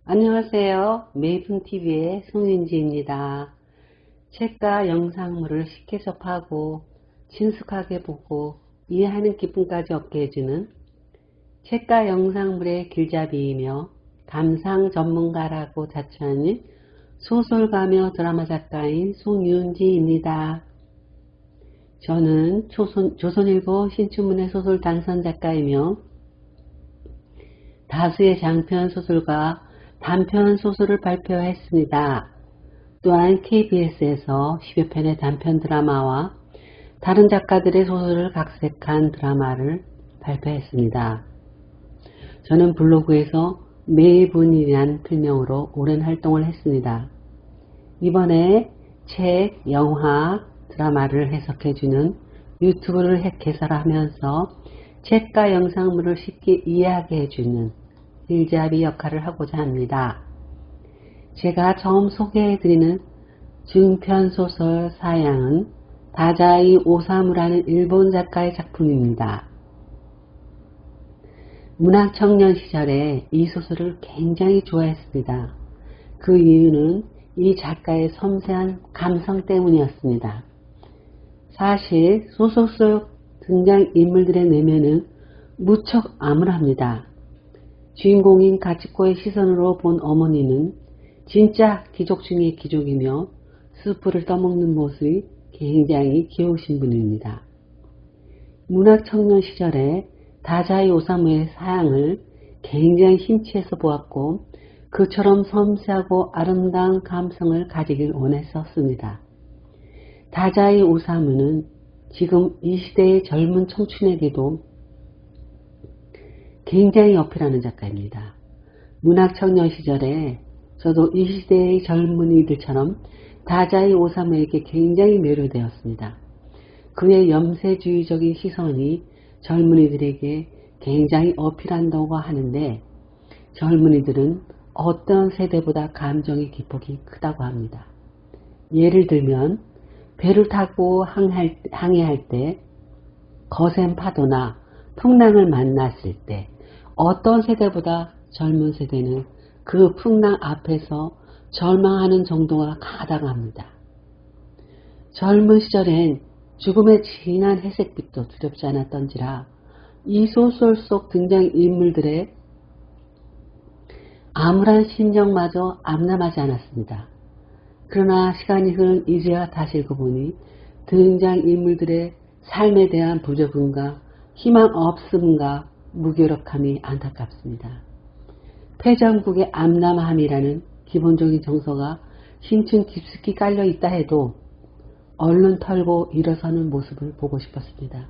안녕하세요. 메이픈TV의 송윤지입니다. 책과 영상물을 쉽게 접하고 친숙하게 보고 이해하는 기쁨까지 얻게 해주는 책과 영상물의 길잡이이며 감상 전문가라고 자처하는 소설가며 드라마 작가인 송윤지입니다. 저는 조선일보 신춘문예 소설 당선 작가이며 다수의 장편 소설과 단편 소설을 발표했습니다. 또한 KBS에서 10여 편의 단편 드라마와 다른 작가들의 소설을 각색한 드라마를 발표했습니다. 저는 블로그에서 매분이라는 필명으로 오랜 활동을 했습니다. 이번에 책, 영화, 드라마를 해석해주는 유튜브를 개설하면서 책과 영상물을 쉽게 이해하게 해주는 길잡이 역할을 하고자 합니다. 제가 처음 소개해드리는 중편소설 사양은 다자이 오사무라는 일본 작가의 작품입니다. 문학청년 시절에 이 소설을 굉장히 좋아했습니다. 그 이유는 이 작가의 섬세한 감성 때문이었습니다. 사실 소설 속 등장인물들의 내면은 무척 암울합니다. 주인공인 가츠코의 시선으로 본 어머니는 진짜 귀족 중의 귀족이며 수프를 떠먹는 모습이 굉장히 귀여우신 분입니다. 문학청년 시절에 다자이 오사무의 사양을 굉장히 심취해서 보았고 그처럼 섬세하고 아름다운 감성을 가지길 원했었습니다. 다자이 오사무는 지금 이 시대의 젊은 청춘에게도 굉장히 어필하는 작가입니다. 문학청년 시절에 저도 이 시대의 젊은이들처럼 다자이 오사무에게 굉장히 매료되었습니다. 그의 염세주의적인 시선이 젊은이들에게 굉장히 어필한다고 하는데 젊은이들은 어떤 세대보다 감정의 기폭이 크다고 합니다. 예를 들면 배를 타고 항해할 때 거센 파도나 풍랑을 만났을 때 어떤 세대보다 젊은 세대는 그 풍랑 앞에서 절망하는 정도가 강하다고 합니다. 젊은 시절엔 죽음의 진한 회색빛도 두렵지 않았던지라 이 소설 속 등장인물들의 암울한 심정마저 암담하지 않았습니다. 그러나 시간이 흐른 이제야 다시 읽어보니 등장인물들의 삶에 대한 부적응과 희망 없음과 무기력함이 안타깝습니다. 패전국의 암담함이라는 기본적인 정서가 심층 깊숙이 깔려 있다 해도 얼른 털고 일어서는 모습을 보고 싶었습니다.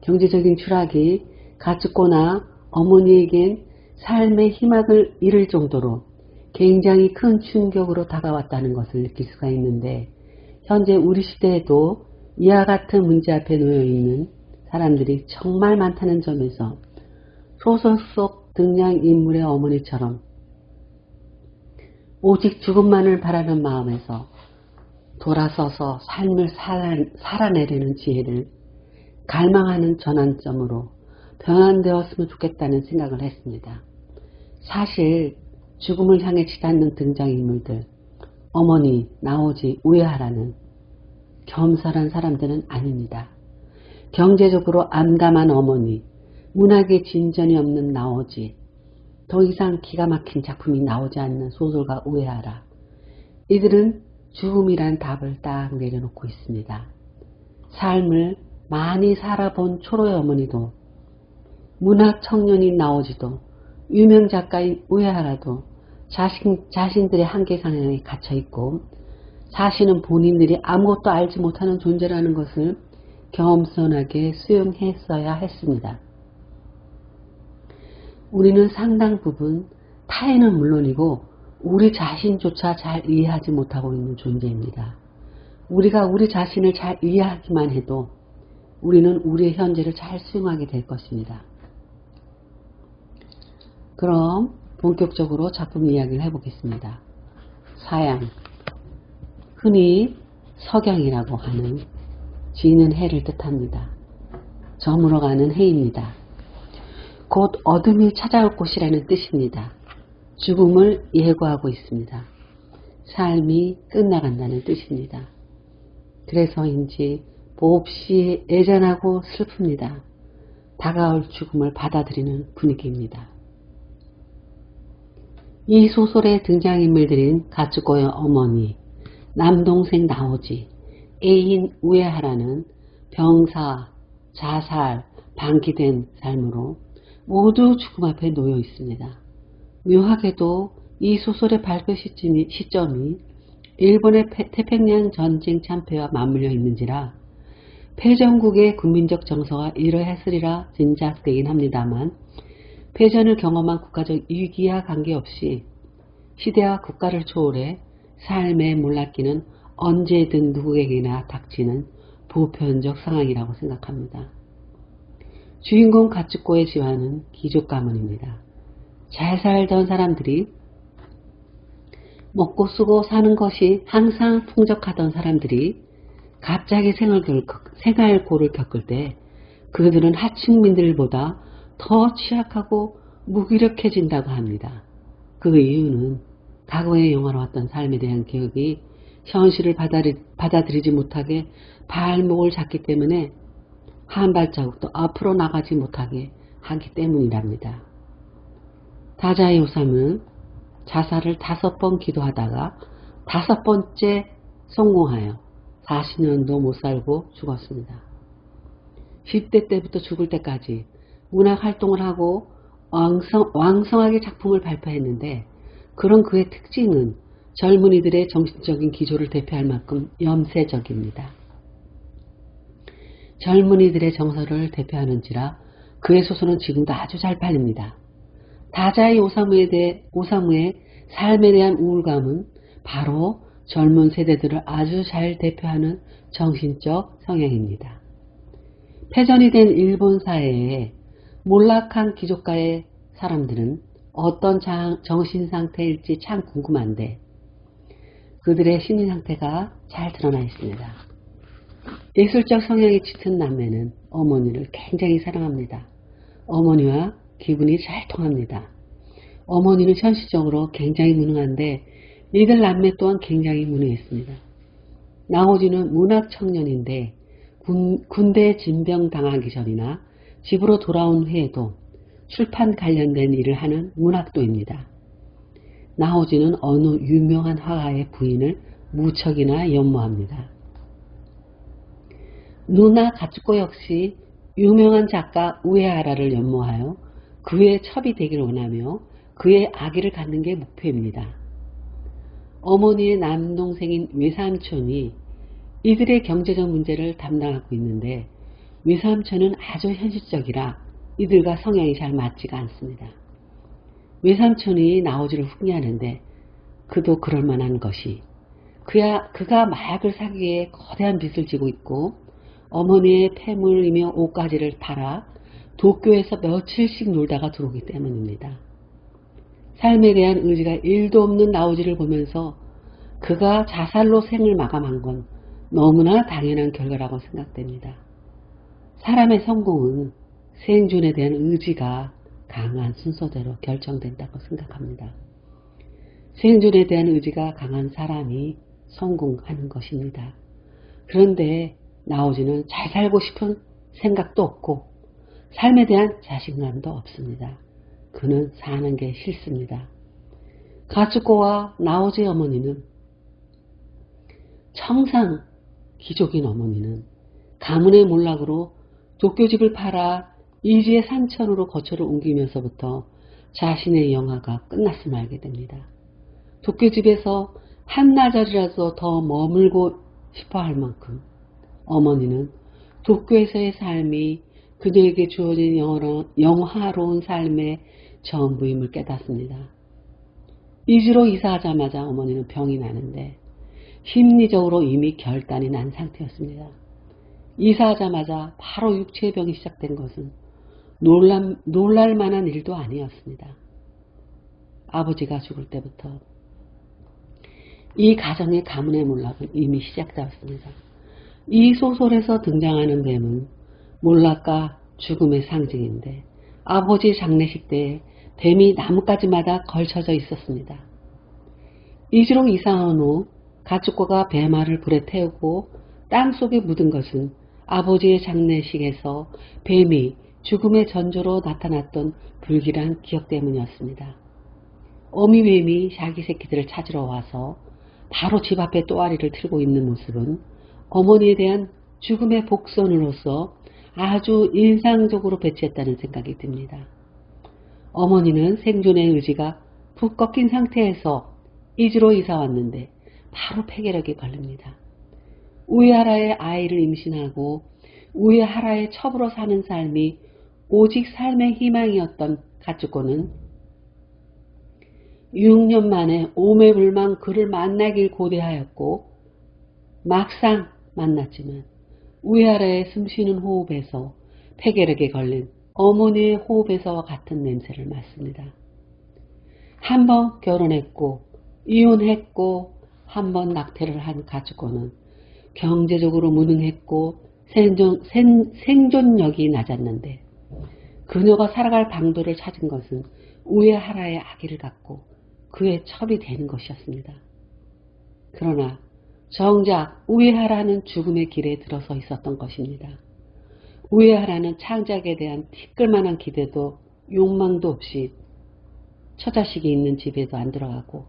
경제적인 추락이 가츠코나 어머니에겐 삶의 희망을 잃을 정도로 굉장히 큰 충격으로 다가왔다는 것을 느낄 수가 있는데 현재 우리 시대에도 이와 같은 문제 앞에 놓여 있는 사람들이 정말 많다는 점에서 소설 속 등장인물의 어머니처럼 오직 죽음만을 바라는 마음에서 돌아서서 삶을 살아내려는 지혜를 갈망하는 전환점으로 변환되었으면 좋겠다는 생각을 했습니다. 사실 죽음을 향해 치닫는 등장인물들, 어머니, 나오지, 우에하라는 겸손한 사람들은 아닙니다. 경제적으로 암담한 어머니, 문학의 진전이 없는 나오지, 더 이상 기가 막힌 작품이 나오지 않는 소설가 우에하라. 이들은 죽음이란 답을 딱 내려놓고 있습니다. 삶을 많이 살아본 초로의 어머니도, 문학 청년인 나오지도, 유명 작가인 우에하라도 자신들의 한계상에 갇혀있고 사실은 본인들이 아무것도 알지 못하는 존재라는 것을 겸손하게 수용했어야 했습니다. 우리는 상당 부분 타인은 물론이고 우리 자신조차 잘 이해하지 못하고 있는 존재입니다. 우리가 우리 자신을 잘 이해하기만 해도 우리는 우리의 현재를 잘 수용하게 될 것입니다. 그럼 본격적으로 작품 이야기를 해보겠습니다. 사양, 흔히 석양이라고 하는 지는 해를 뜻합니다. 저물어가는 해입니다. 곧 어둠이 찾아올 곳이라는 뜻입니다. 죽음을 예고하고 있습니다. 삶이 끝나간다는 뜻입니다. 그래서인지 몹시 애잔하고 슬픕니다. 다가올 죽음을 받아들이는 분위기입니다. 이 소설의 등장인물들인 가츠코의 어머니, 남동생 나오지, 애인 우에하라는 병사, 자살, 방기된 삶으로 모두 죽음 앞에 놓여 있습니다. 묘하게도 이 소설의 발표 시점이 일본의 태평양 전쟁 참패와 맞물려 있는지라 패전국의 국민적 정서가 이러했으리라 짐작되긴 합니다만 패전을 경험한 국가적 위기와 관계없이 시대와 국가를 초월해 삶의 몰락기는 언제든 누구에게나 닥치는 보편적 상황이라고 생각합니다. 주인공 가츠코의 지화는 귀족 가문입니다. 잘 살던 사람들이 먹고 쓰고 사는 것이 항상 풍족하던 사람들이 갑자기 생활고를 겪을 때 그들은 하층민들보다 더 취약하고 무기력해진다고 합니다. 그 이유는 과거에 영화로웠던 삶에 대한 기억이 현실을 받아들이지 못하게 발목을 잡기 때문에 한 발자국도 앞으로 나가지 못하게 하기 때문이랍니다. 다자이 오삼은 자살을 5번 기도하다가 5번째 성공하여 40년도 못 살고 죽었습니다. 10대 때부터 죽을 때까지 문학 활동을 하고 왕성하게 작품을 발표했는데 그런 그의 특징은 젊은이들의 정신적인 기조를 대표할 만큼 염세적입니다. 젊은이들의 정서를 대표하는지라 그의 소설은 지금도 아주 잘 팔립니다. 다자이 오사무의 삶에 대한 우울감은 바로 젊은 세대들을 아주 잘 대표하는 정신적 성향입니다. 패전이 된 일본 사회에 몰락한 귀족가의 사람들은 어떤 정신 상태일지 참 궁금한데 그들의 심리 상태가 잘 드러나 있습니다. 예술적 성향이 짙은 남매는 어머니를 굉장히 사랑합니다. 어머니와 기분이 잘 통합니다. 어머니는 현실적으로 굉장히 무능한데 이들 남매 또한 굉장히 무능했습니다. 나오지는 문학 청년인데 군대에 진병당하기 전이나 집으로 돌아온 후에도 출판 관련된 일을 하는 문학도입니다. 나오지는 어느 유명한 화가의 부인을 무척이나 연모합니다. 누나 가츠코 역시 유명한 작가 우에하라를 연모하여 그의 첩이 되기를 원하며 그의 아기를 갖는 게 목표입니다. 어머니의 남동생인 외삼촌이 이들의 경제적 문제를 담당하고 있는데 외삼촌은 아주 현실적이라 이들과 성향이 잘 맞지가 않습니다. 외삼촌이 나오지를 흥미하는데 그도 그럴 만한 것이 그가 마약을 사기 위해 거대한 빚을 지고 있고 어머니의 폐물이며 옷가지를 팔아 도쿄에서 며칠씩 놀다가 들어오기 때문입니다. 삶에 대한 의지가 1도 없는 나오지를 보면서 그가 자살로 생을 마감한 건 너무나 당연한 결과라고 생각됩니다. 사람의 성공은 생존에 대한 의지가 강한 순서대로 결정된다고 생각합니다. 생존에 대한 의지가 강한 사람이 성공하는 것입니다. 그런데 나오지는 잘 살고 싶은 생각도 없고 삶에 대한 자신감도 없습니다. 그는 사는 게 싫습니다. 가츠코와 나오지의 어머니는 청상 귀족인 어머니는 가문의 몰락으로 도쿄집을 팔아 이지의 산천으로 거처를 옮기면서부터 자신의 영화가 끝났음을 알게 됩니다. 도쿄집에서 한나절이라도 더 머물고 싶어 할 만큼 어머니는 도쿄에서의 삶이 그녀에게 주어진 영화로운 삶의 전부임을 깨닫습니다. 이지로 이사하자마자 어머니는 병이 나는데 심리적으로 이미 결단이 난 상태였습니다. 이사하자마자 바로 육체의 병이 시작된 것은 놀랄 만한 일도 아니었습니다. 아버지가 죽을 때부터 이 가정의 가문의 몰락은 이미 시작되었습니다. 이 소설에서 등장하는 뱀은 몰락과 죽음의 상징인데 아버지 장례식 때 뱀이 나뭇가지마다 걸쳐져 있었습니다. 이주로 이사한 후 가축고가 배말을 불에 태우고 땅속에 묻은 것은 아버지의 장례식에서 뱀이 죽음의 전조로 나타났던 불길한 기억 때문이었습니다. 어미뱀이 자기 새끼들을 찾으러 와서 바로 집 앞에 또아리를 틀고 있는 모습은 어머니에 대한 죽음의 복선으로서 아주 인상적으로 배치했다는 생각이 듭니다. 어머니는 생존의 의지가 푹 꺾인 상태에서 이주로 이사 왔는데 바로 폐결핵에 걸립니다. 우에하라의 아이를 임신하고 우에하라의 첩으로 사는 삶이 오직 삶의 희망이었던 가츠코는 6년 만에 오매불망 그를 만나길 고대하였고 막상 만났지만 우에하라의 숨쉬는 호흡에서 폐결핵에 걸린 어머니의 호흡에서와 같은 냄새를 맡습니다. 한 번 결혼했고 이혼했고 한 번 낙태를 한 가츠코는 경제적으로 무능했고 생존력이 낮았는데 그녀가 살아갈 방도를 찾은 것은 우에하라의 아기를 갖고 그의 첩이 되는 것이었습니다. 그러나 정작 우에하라는 죽음의 길에 들어서 있었던 것입니다. 우에하라는 창작에 대한 티끌만한 기대도 욕망도 없이 처자식이 있는 집에도 안 들어가고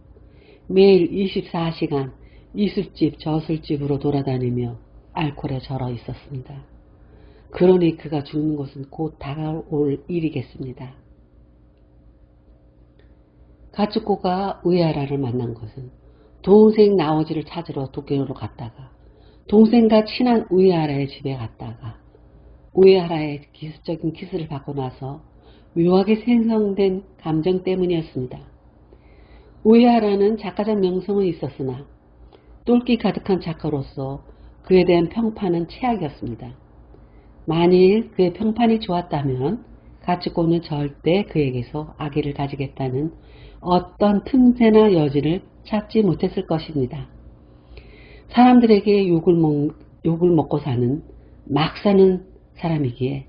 매일 24시간 이술집 저술집으로 돌아다니며 알코올에 절어 있었습니다. 그러니 그가 죽는 것은 곧 다가올 일이겠습니다. 가츠코가 우에하라를 만난 것은 동생 나오지를 찾으러 도쿄로 갔다가 동생과 친한 우에하라의 집에 갔다가 우에하라의 기습적인 키스를 받고 나서 묘하게 생성된 감정 때문이었습니다. 우에하라는 작가적 명성은 있었으나 똘끼 가득한 작가로서 그에 대한 평판은 최악이었습니다. 만일 그의 평판이 좋았다면 가츠코는 절대 그에게서 아기를 가지겠다는 어떤 틈새나 여지를 찾지 못했을 것입니다. 사람들에게 욕을 먹고 막 사는 사람이기에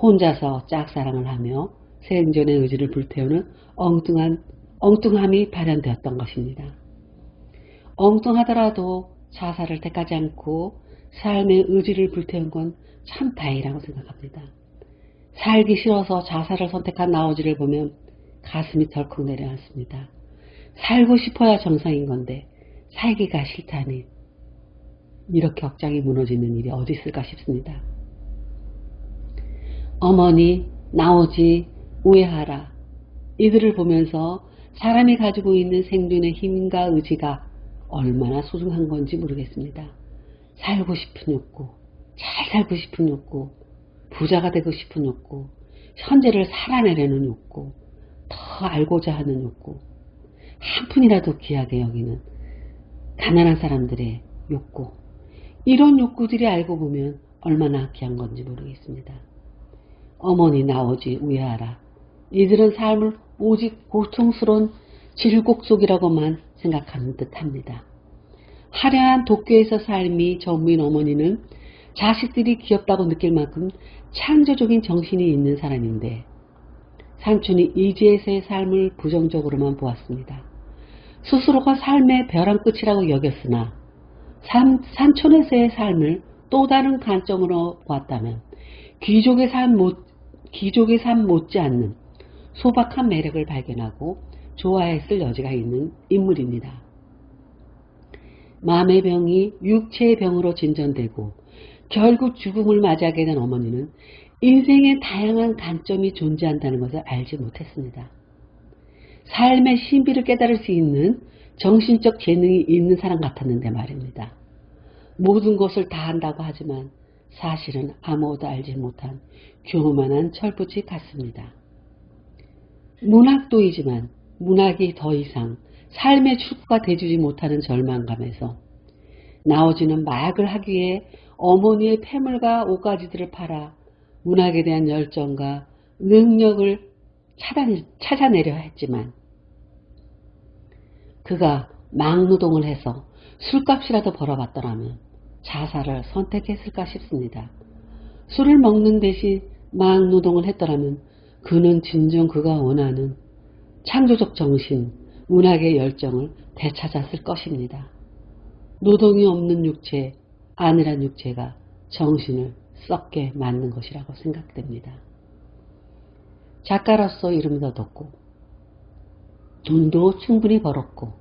혼자서 짝사랑을 하며 생존의 의지를 불태우는 엉뚱함이 발현되었던 것입니다. 엉뚱하더라도 자살을 택하지 않고 삶의 의지를 불태운 건 참 다행이라고 생각합니다. 살기 싫어서 자살을 선택한 나오지를 보면 가슴이 덜컥 내려앉습니다. 살고 싶어야 정상인 건데 살기가 싫다니 이렇게 억장이 무너지는 일이 어디 있을까 싶습니다. 어머니, 나오지, 우에하라 이들을 보면서 사람이 가지고 있는 생존의 힘과 의지가 얼마나 소중한 건지 모르겠습니다. 살고 싶은 욕구, 잘 살고 싶은 욕구, 부자가 되고 싶은 욕구, 현재를 살아내려는 욕구, 더 알고자 하는 욕구, 한 푼이라도 귀하게 여기는 가난한 사람들의 욕구, 이런 욕구들이 알고 보면 얼마나 귀한 건지 모르겠습니다. 어머니 나오지 우에하라 이들은 삶을 오직 고통스러운 질곡 속이라고만 생각하는 듯합니다. 화려한 도쿄에서 삶이 전부인 어머니는 자식들이 귀엽다고 느낄 만큼 창조적인 정신이 있는 사람인데 삼촌이 이지에서의 삶을 부정적으로만 보았습니다. 스스로가 삶의 벼랑 끝이라고 여겼으나 산촌에서의 삶을 또 다른 관점으로 보았다면 귀족의 삶 못지않는 소박한 매력을 발견하고 좋아했을 여지가 있는 인물입니다. 마음의 병이 육체의 병으로 진전되고 결국 죽음을 맞이하게 된 어머니는 인생의 다양한 관점이 존재한다는 것을 알지 못했습니다. 삶의 신비를 깨달을 수 있는 정신적 재능이 있는 사람 같았는데 말입니다. 모든 것을 다 안다고 하지만 사실은 아무것도 알지 못한 교만한 철부지 같습니다. 문학도이지만 문학이 더 이상 삶의 출구가 돼주지 못하는 절망감에서 나오지는 마약을 하기 위해 어머니의 폐물과 옷가지들을 팔아 문학에 대한 열정과 능력을 찾아내려 했지만 그가 막노동을 해서 술값이라도 벌어봤더라면 자살을 선택했을까 싶습니다. 술을 먹는 대신 막노동을 했더라면 그는 진정 그가 원하는 창조적 정신, 문학의 열정을 되찾았을 것입니다. 노동이 없는 육체, 안일한 육체가 정신을 썩게 만든 것이라고 생각됩니다. 작가로서 이름도 얻었고 돈도 충분히 벌었고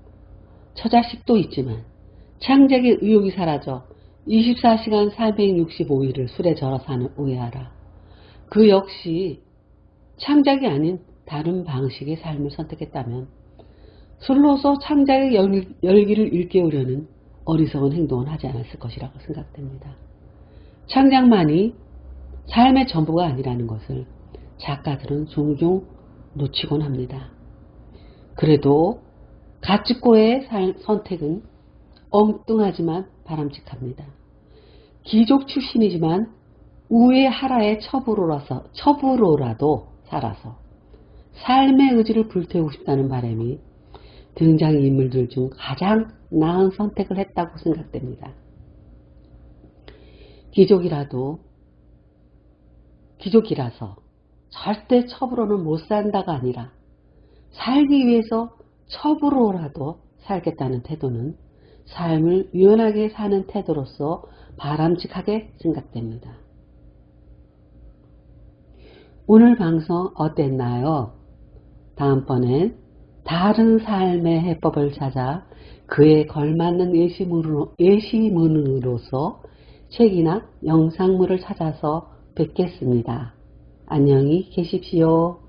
처자식도 있지만 창작의 의욕이 사라져 24시간 365일을 술에 절어 사는 오해하라. 그 역시 창작이 아닌 다른 방식의 삶을 선택했다면 술로서 창작의 열기를 일깨우려는 어리석은 행동은 하지 않았을 것이라고 생각됩니다. 창작만이 삶의 전부가 아니라는 것을 작가들은 종종 놓치곤 합니다. 그래도 가축고의 선택은 엉뚱하지만 바람직합니다. 귀족 출신이지만 우의 하라의 첩으로라도 살아서 삶의 의지를 불태우고 싶다는 바람이 등장인물들 중 가장 나은 선택을 했다고 생각됩니다. 귀족이라서 절대 첩으로는 못 산다가 아니라 살기 위해서 첩으로라도 살겠다는 태도는 삶을 유연하게 사는 태도로서 바람직하게 생각됩니다. 오늘 방송 어땠나요? 다음번엔 다른 삶의 해법을 찾아 그에 걸맞는 예시문으로서 책이나 영상물을 찾아서 뵙겠습니다. 안녕히 계십시오.